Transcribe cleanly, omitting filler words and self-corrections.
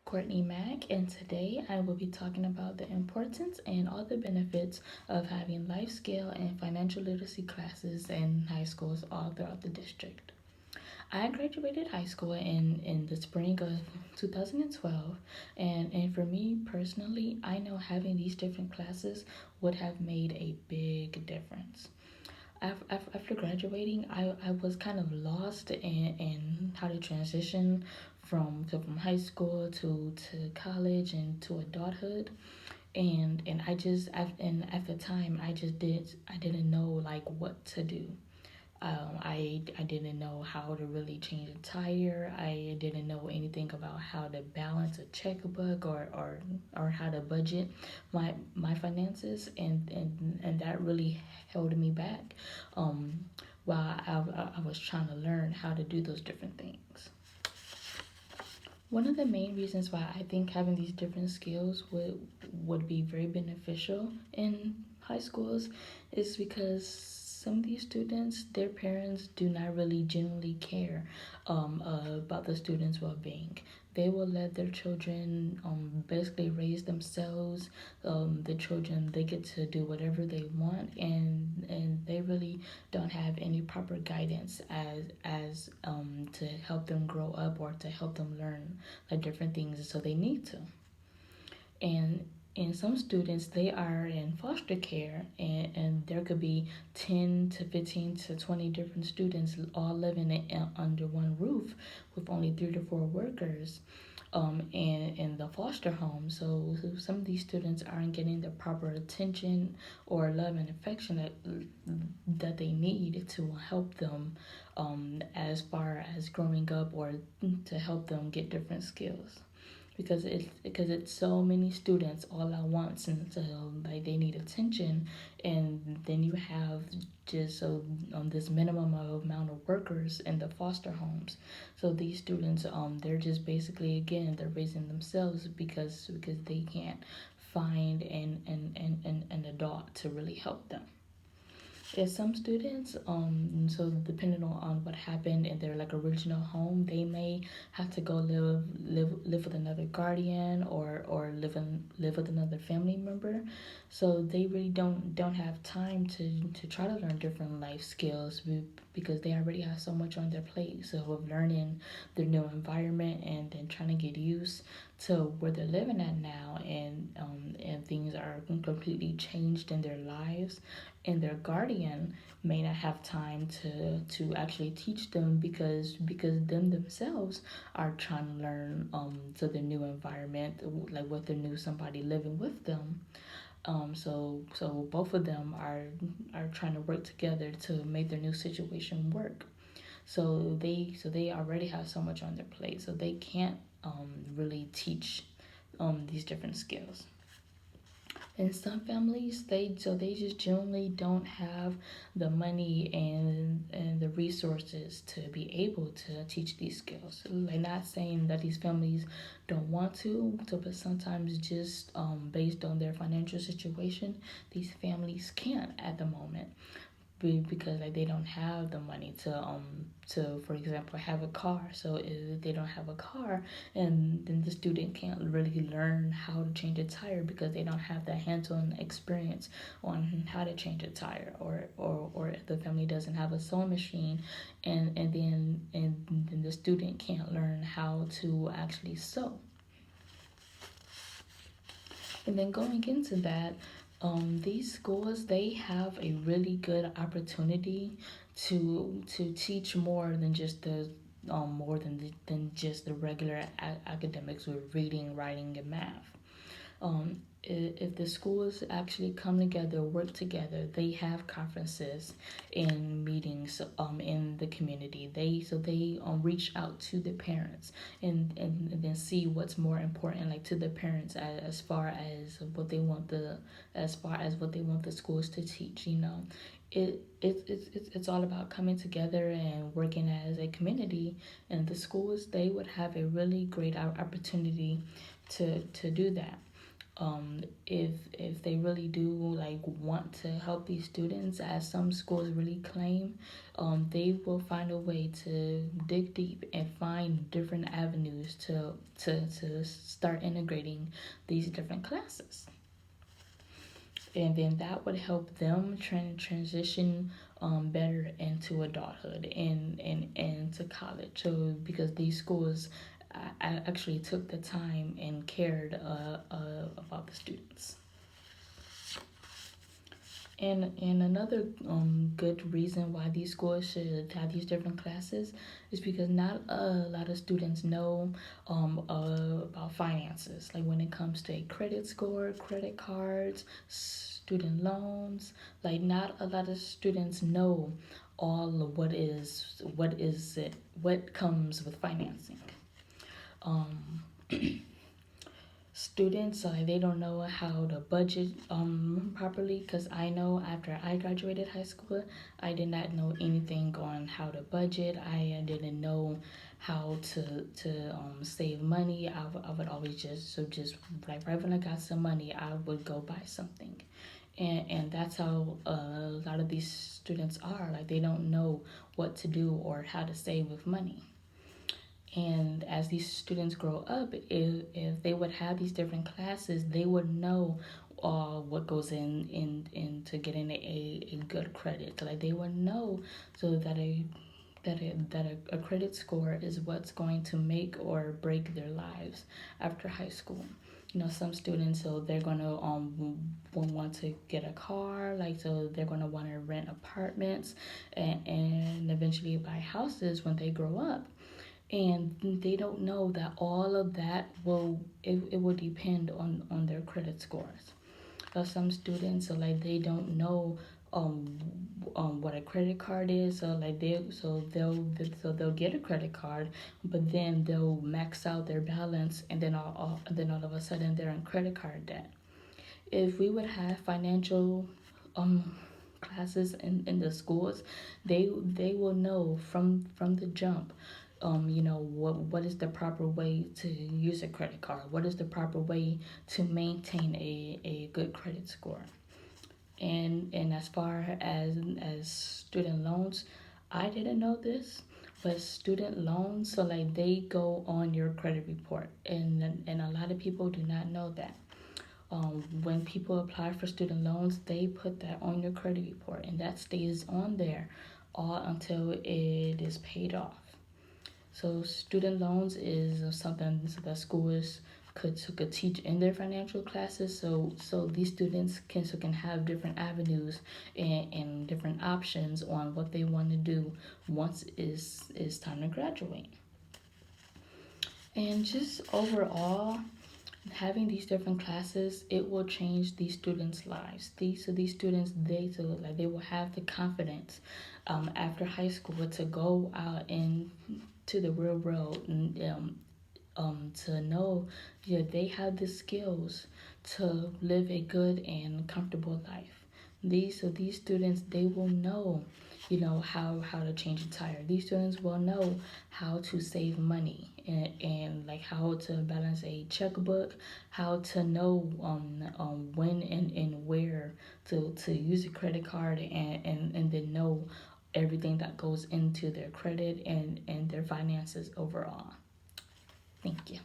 Courtney Mack, and today I will be talking about the importance and all the benefits of having life skill and financial literacy classes in high schools all throughout the district. I graduated high school in the spring of 2012, and for me personally, I know having these different classes would have made a big difference. After graduating, I was kind of lost in how to transition from high school to college and to adulthood, and and at the time I didn't know like what to do. I didn't know how to really change a tire. I didn't know anything about how to balance a checkbook or how to budget my finances, and that really held me back while I was trying to learn how to do those different things. One of the main reasons why I think having these different skills would be very beneficial in high schools is because some of these students, their parents do not really genuinely care about the students' well-being. They will let their children basically raise themselves. The children, they get to do whatever they want, and they really don't have any proper guidance as to help them grow up or to help them learn like different things. So they need to. And some students, they are in foster care, and there could be 10 to 15 to 20 different students all living under one roof with only 3 to 4 workers in the foster home. So some of these students aren't getting the proper attention or love and affection that they need to help them as far as growing up or to help them get different skills, because it's so many students all at once, and so like they need attention, and then you have just this minimum of amount of workers in the foster homes. So these students, they're just basically, again, they're raising themselves because they can't find an adult to really help them. There's some students, so depending on what happened in their like original home, they may have to go live with another guardian or live with another family member. So they really don't have time to try to learn different life skills because they already have so much on their plate. So with learning their new environment and then trying to get used to where they're living at now, and things are completely changed in their lives, and their guardian may not have time to actually teach them because them themselves are trying to learn to their new environment, like with their new somebody living with them. So both of them are trying to work together to make their new situation work. So they already have so much on their plate, so they can't really teach these different skills. In some families, they just generally don't have the money and the resources to be able to teach these skills. Like, not saying that these families don't want to, but sometimes just based on their financial situation, these families can't at the moment because like they don't have the money to, for example, have a car. So if they don't have a car, and then the student can't really learn how to change a tire because they don't have that hands-on experience on how to change a tire, or if the family doesn't have a sewing machine, and then the student can't learn how to actually sew. And then going into that, these schools, they have a really good opportunity to teach more than just than just the regular academics with reading, writing, and math. If the schools actually come together, work together, they have conferences and meetings in the community. They reach out to the parents, and then see what's more important, like to the parents, as far as what they want the schools to teach. It's all about coming together and working as a community, and the schools, they would have a really great opportunity to do that. If they really do like want to help these students, as some schools really claim, they will find a way to dig deep and find different avenues to start integrating these different classes, and then that would help them transition better into adulthood and to college. So because these schools actually took the time and cared about the students. And another good reason why these schools should have these different classes is because not a lot of students know about finances. Like when it comes to a credit score, credit cards, student loans, like not a lot of students know all of what comes with financing. Um, Students, they don't know how to budget properly, because I know after I graduated high school, I did not know anything on how to budget. I didn't know how to save money. I would always just like right when I got some money, I would go buy something. And that's how a lot of these students are. Like they don't know what to do or how to save with money. And as these students grow up, if they would have these different classes, they would know what goes into getting a good credit. Like they would know, so that a credit score is what's going to make or break their lives after high school. You know, some students, so they're gonna want to get a car, like so they're gonna want to rent apartments and eventually buy houses when they grow up, and they don't know that all of that it will depend on their credit scores. Some students, so like they don't know what a credit card is, so like they'll get a credit card, but then they'll max out their balance, and then all of a sudden they're in credit card debt. If we would have financial classes in the schools, they will know from the jump, you know, what is the proper way to use a credit card, what is the proper way to maintain a good credit score. And as far as student loans, I didn't know this, but student loans, so like they go on your credit report, and a lot of people do not know that. When people apply for student loans, they put that on your credit report, and that stays on there all until it is paid off. So student loans is something that schools could teach in their financial classes, so these students can have different avenues and different options on what they want to do once is time to graduate. And just overall, having these different classes, it will change these students' lives. These students, they will have the confidence after high school to go out into the real world, and to know, yeah, they have the skills to live a good and comfortable life. These students, they will know, you know, how to change a tire. These students will know how to save money, and like how to balance a checkbook, how to know when and where to use a credit card, and then know everything that goes into their credit and their finances overall. Thank you.